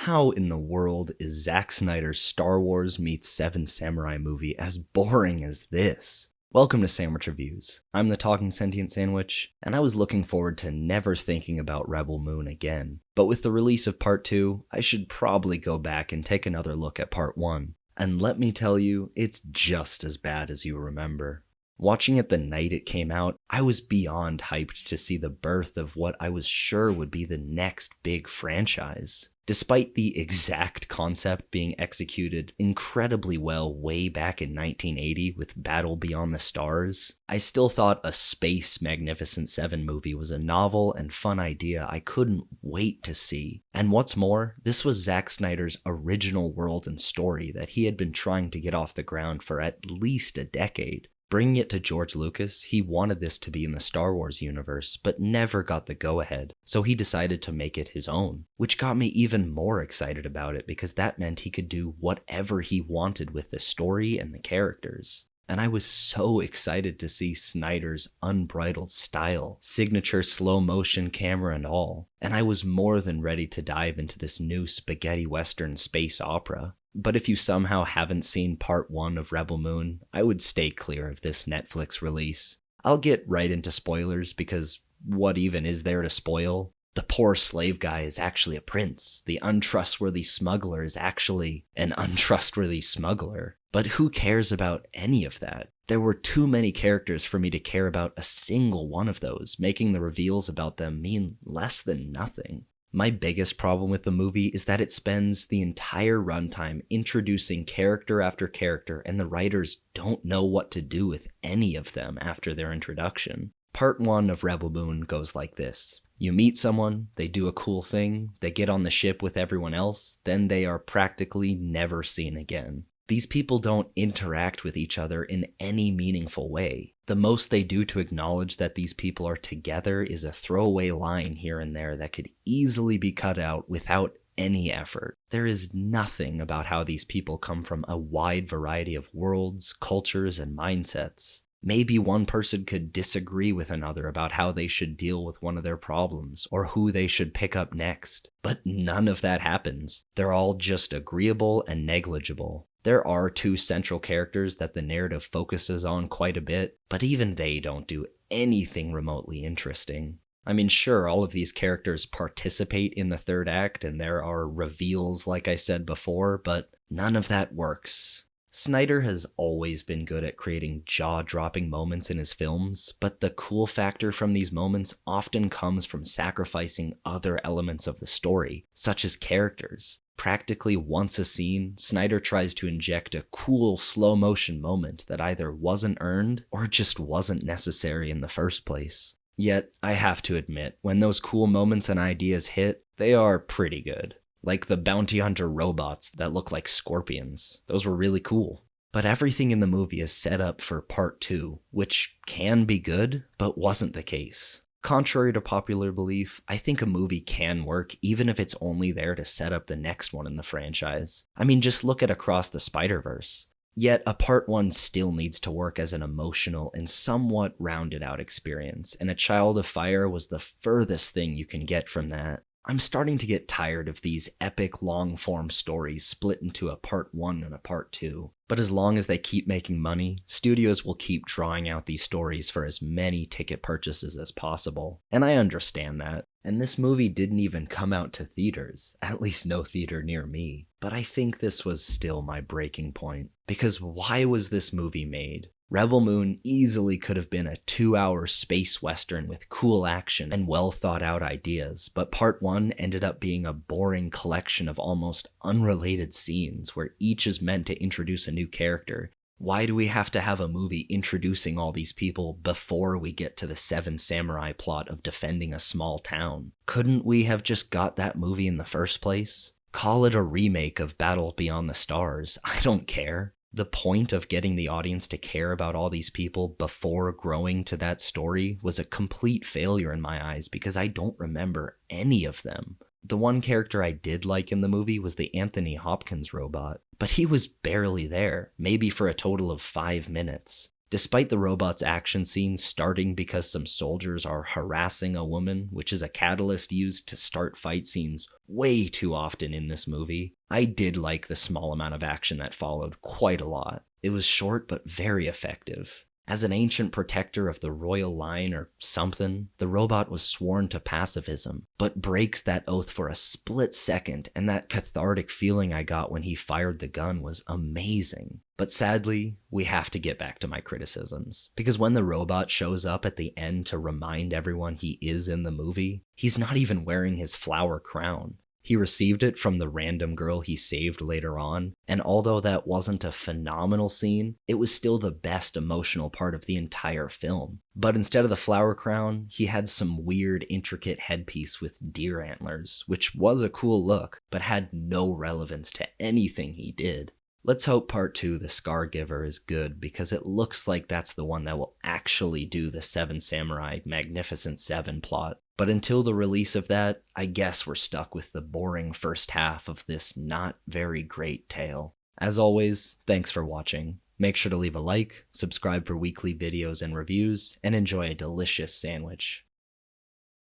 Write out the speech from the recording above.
How in the world is Zack Snyder's Star Wars meets Seven Samurai movie as boring as this? Welcome to Sandwich Reviews. I'm the Talking Sentient Sandwich, and I was looking forward to never thinking about Rebel Moon again. But with the release of Part 2, I should probably go back and take another look at Part 1. And let me tell you, it's just as bad as you remember. Watching it the night it came out, I was beyond hyped to see the birth of what I was sure would be the next big franchise. Despite the exact concept being executed incredibly well way back in 1980 with Battle Beyond the Stars, I still thought a space Magnificent Seven movie was a novel and fun idea I couldn't wait to see. And what's more, this was Zack Snyder's original world and story that he had been trying to get off the ground for at least a decade. Bringing it to George Lucas, he wanted this to be in the Star Wars universe, but never got the go-ahead, so he decided to make it his own, which got me even more excited about it because that meant he could do whatever he wanted with the story and the characters. And I was so excited to see Snyder's unbridled style, signature slow-motion camera and all, and I was more than ready to dive into this new spaghetti western space opera. But if you somehow haven't seen Part 1 of Rebel Moon, I would stay clear of this Netflix release. I'll get right into spoilers because what even is there to spoil? The poor slave guy is actually a prince. The untrustworthy smuggler is actually an untrustworthy smuggler. But who cares about any of that? There were too many characters for me to care about a single one of those, making the reveals about them mean less than nothing. My biggest problem with the movie is that it spends the entire runtime introducing character after character, and the writers don't know what to do with any of them after their introduction. Part 1 of Rebel Moon goes like this. You meet someone, they do a cool thing, they get on the ship with everyone else, then they are practically never seen again. These people don't interact with each other in any meaningful way. The most they do to acknowledge that these people are together is a throwaway line here and there that could easily be cut out without any effort. There is nothing about how these people come from a wide variety of worlds, cultures, and mindsets. Maybe one person could disagree with another about how they should deal with one of their problems, or who they should pick up next. But none of that happens. They're all just agreeable and negligible. There are two central characters that the narrative focuses on quite a bit, but even they don't do anything remotely interesting. I mean, sure, all of these characters participate in the third act, and there are reveals like I said before, but none of that works. Snyder has always been good at creating jaw-dropping moments in his films, but the cool factor from these moments often comes from sacrificing other elements of the story, such as characters. Practically once a scene, Snyder tries to inject a cool slow-motion moment that either wasn't earned or just wasn't necessary in the first place. Yet, I have to admit, when those cool moments and ideas hit, they are pretty good. Like the bounty hunter robots that look like scorpions. Those were really cool. But everything in the movie is set up for Part 2, which can be good, but wasn't the case. Contrary to popular belief, I think a movie can work even if it's only there to set up the next one in the franchise. I mean, just look at Across the Spider-Verse. Yet, a Part 1 still needs to work as an emotional and somewhat rounded out experience, and A Child of Fire was the furthest thing you can get from that. I'm starting to get tired of these epic long-form stories split into a Part 1 and a Part 2. But as long as they keep making money, studios will keep drawing out these stories for as many ticket purchases as possible. And I understand that. And this movie didn't even come out to theaters, at least no theater near me. But I think this was still my breaking point. Because why was this movie made? Rebel Moon easily could have been a 2-hour space western with cool action and well thought out ideas, but Part 1 ended up being a boring collection of almost unrelated scenes where each is meant to introduce a new character. Why do we have to have a movie introducing all these people before we get to the Seven Samurai plot of defending a small town? Couldn't we have just got that movie in the first place? Call it a remake of Battle Beyond the Stars, I don't care. The point of getting the audience to care about all these people before growing to that story was a complete failure in my eyes because I don't remember any of them. The one character I did like in the movie was the Anthony Hopkins robot, but he was barely there, maybe for a total of 5 minutes. Despite the robot's action scenes starting because some soldiers are harassing a woman, which is a catalyst used to start fight scenes way too often in this movie, I did like the small amount of action that followed quite a lot. It was short but very effective. As an ancient protector of the royal line or something, the robot was sworn to pacifism, but breaks that oath for a split second, and that cathartic feeling I got when he fired the gun was amazing. But sadly, we have to get back to my criticisms, because when the robot shows up at the end to remind everyone he is in the movie, he's not even wearing his flower crown. He received it from the random girl he saved later on, and although that wasn't a phenomenal scene, it was still the best emotional part of the entire film. But instead of the flower crown, he had some weird, intricate headpiece with deer antlers, which was a cool look, but had no relevance to anything he did. Let's hope part 2, The Scar Giver, is good, because it looks like that's the one that will actually do the Seven Samurai Magnificent Seven plot. But until the release of that, I guess we're stuck with the boring first half of this not very great tale. As always, thanks for watching. Make sure to leave a like, subscribe for weekly videos and reviews, and enjoy a delicious sandwich.